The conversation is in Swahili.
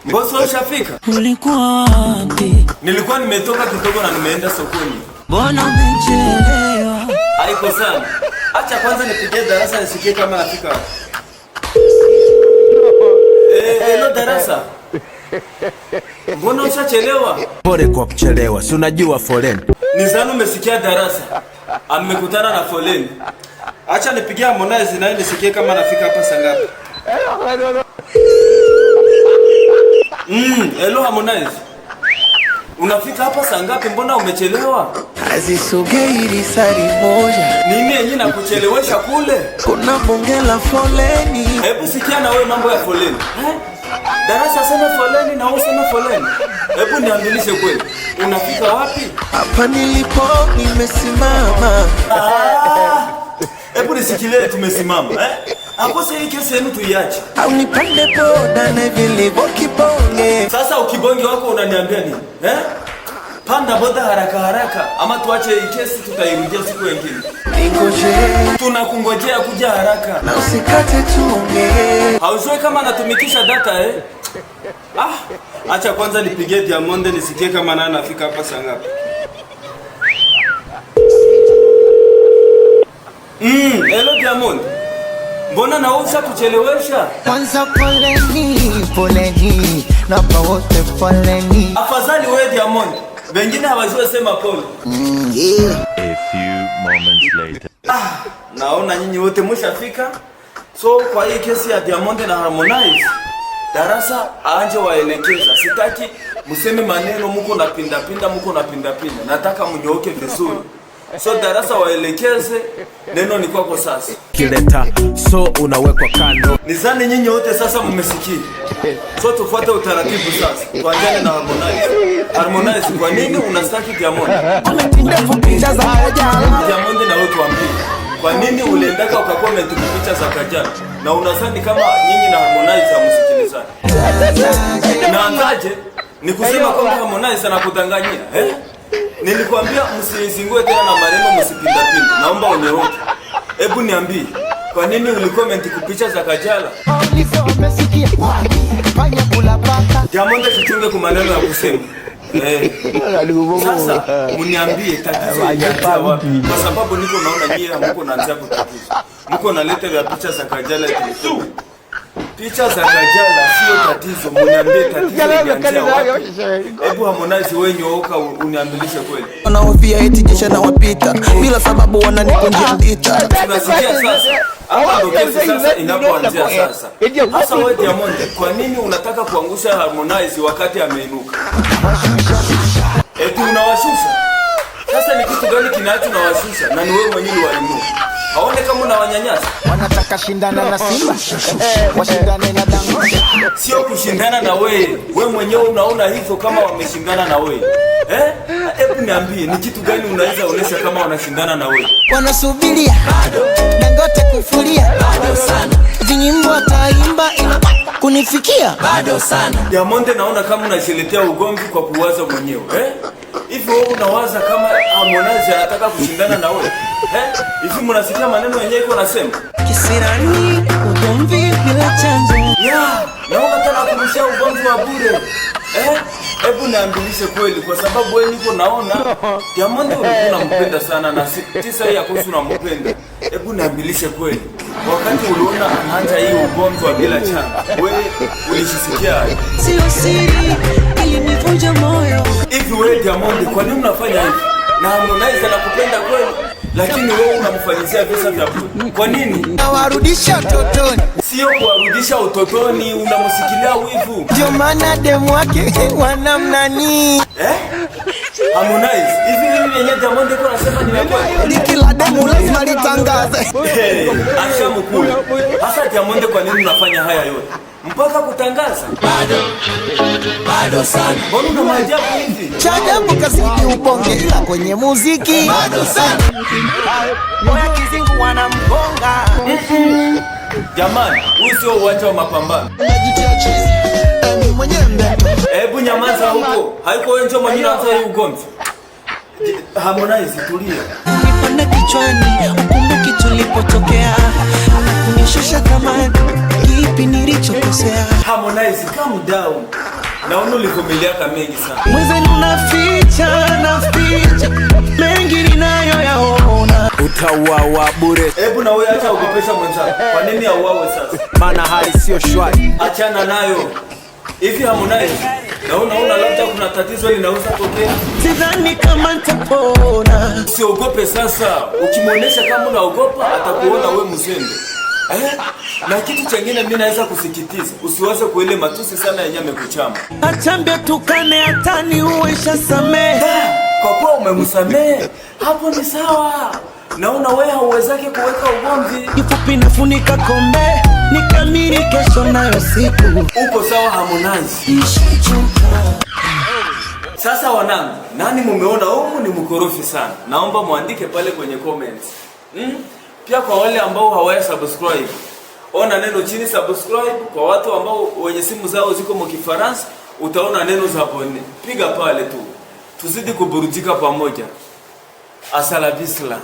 Bosi ushafika? Ulikuwa wapi? Nilikuwa nimetoka kidogo na nimeenda sokoni. Mbona umechelewa? Haiko sana. Acha kwanza nipigie darasa nisikie kama nafika. Hello darasa. Mbona ushachelewa? Pole kwa kuchelewa, si unajua foleni. Nizani umesikia darasa. Amekutana na foleni. Acha nipigie Harmonize na nisikie kama nafika hapa saa ngapi. Hello Harmonize. Unafika hapa saa ngapi? Mbona umechelewa? Azisogei risari moja. Nini yenyewe nakuchelewesha kule? Kuna bonge la foleni. Hebu sikia na wewe mambo ya foleni. Darasa sema foleni na wewe sema foleni. Hebu niambilishe kweli. Unafika wapi? Hapa nilipo nimesimama. Hebu nisikilie tumesimama, Hapo sasa hii kesi yenu tuiache. Au nipande boda na vilivyo kibonge. Sasa ukibonge wako unaniambia nini? Panda boda haraka haraka ama tuache hii kesi tutairudia siku nyingine. Ningoje. Tunakungojea kuja haraka. Na usikate tunge. Haujui kama natumikisha data Acha kwanza nipigie Diamond nisikie kama nani anafika hapa saa ngapi. Hello Diamond. Mbona na wewe ushakuchelewesha? Kwanza poleni, na pa wote poleni. Afadhali wewe Diamond. Wengine hawajui sema pole. A few moments later. Naona nyinyi wote mshafika. So kwa hii kesi ya Diamond na Harmonize, darasa aanje waelekeza. Sitaki mseme maneno mko na pinda. Nataka mnyooke vizuri. So darasa waelekeze, neno ni kwako sasa. Kileta so unawekwa kando. Nizani nyinyi wote sasa mmesikia. So tufuate utaratibu sasa. Tuanze na Harmonize. Harmonize, kwa nini unastaki Diamond? Picha za Kajala. Diamond na wewe tuambie. Kwa nini uliendaka ukakomment picha za Kajala? Na unasani kama nyinyi na Harmonize hamsikilizani? Naanzaje? Ni kusema kwamba Harmonize anakudanganyia, Nilikwambia msizingue tena na maneno msipindapinda. Naomba unyeoke. Hebu niambie, kwa nini ulicomment kupicha za Kajala? Diamond kitunge kwa maneno ya kusema. Sasa mniambie tatizo ni wapi? Kwa sababu niko naona nyie hamko naanza kutatizo. Mko naleta vya picha za Kajala tu. Picha za Kajala sio tatizo, mniambie tatizo ni wapi? Hebu Harmonize wewe nyooka uniambilishe kweli. Wanaofia eti jesha na wapita bila sababu wananikunjia ndita. Tunasikia sasa. Hapa ndo kesi sasa inapoanzia sasa. Sasa wewe Diamond, kwa nini unataka kuangusha Harmonize wakati ameinuka? Eti unawashusha? Sasa ni kitu gani kinacho unawashusha? Na ni wewe mwenyewe wainuka. Haone kama unawanyanyasa. Wanataka shindana na Simba. Washindane na Dangote. Sio kushindana na wewe. Wewe mwenyewe unaona hivyo kama wameshindana na wewe. Hebu niambie ni kitu gani unaweza onesha kama wanashindana na wewe? Wanasubiria bado Dangote kufuria bado sana. Vinyimbo ataimba ina kunifikia bado sana. Diamond naona kama unashiletea ugomvi kwa kuwaza mwenyewe, Hivi wewe unawaza kama Harmonize anataka kushindana na wewe? Hivi mnasikia maneno yenyewe iko nasema? Kisirani ugomvi bila chanzo. Naona tena kumshia ugomvi wa bure. Hebu niambilishe kweli kwa sababu wewe niko naona Diamond unampenda sana na tisa hii yakuhusu unampenda. Hebu niambilishe kweli. Wakati uliona anaanza hii ugomvi wa bila chanzo, wewe ulishisikia? Sio siri, ilinivunja moyo. Hivi wewe Diamond kwa nini unafanya hivi? Na Harmonize anakupenda kweli, lakini wewe unamfanyizia visa vya bure. Kwa nini? Nawarudisha utotoni. Sio kuwarudisha utotoni, unamsikilia wivu. Ndio maana demu wake wanamnani. Harmonize, hivi mimi yenyewe Diamond yuko anasema ni kweli. Kila demu lazima litangaze. Ashamkula. Hasa Diamond kwa nini unafanya haya yote? Mpaka kutangaza? Bado sana. Mbona una maajabu hivi? Chajabu kazidi ubonge ila kwenye muziki. Bado sana. Moya kizingu wanamgonga. Jamani, huu sio uwanja wa mapambano. Unajitia chizi. Mimi mwenyewe mbeto. Hebu nyamaza huko. Haiko wewe ndio mwenyewe unaanza hii ugomvi. Harmonize tulia. Nipanda kichwani, ukumbuki tulipotokea. Kunishusha kama kipi nilichokosea? Harmonize, calm down. Naona ulivumilia mengi sana. Mwenzenu naficha mengi ninayoyaona. Utauawa bure. Hebu na wewe acha ukopesha mwenzako. Kwa nini auawe sasa? Maana hali sio shwari. Achana nayo. Hivi Harmonize, naona labda kuna tatizo linaweza tokea. Sidhani kama nitapona. Usiogope sasa. Ukimwonyesha kama unaogopa atakuona wewe mzembe. Na kitu chengine mimi naweza kusikitiza, usiwaze kuele matusi sana yenye amekuchama. Achambia tukane hatani uisha samehe. Kwa kuwa umemsamehe, hapo ni sawa. Naona wewe hauwezake kuweka ugomvi. Kifupi nafunika kombe, nikamiri kesho nayo siku. Uko sawa Harmonize. Sasa wanangu, nani mumeona humu ni mkorofi sana? Naomba muandike pale kwenye comments. Pia kwa wale ambao hawaya subscribe, ona neno chini subscribe. Kwa watu ambao wenye simu zao ziko mkifaransa, utaona neno zabone. Piga pale tu. Tuzidi kuburudika pamoja. Asalabisla.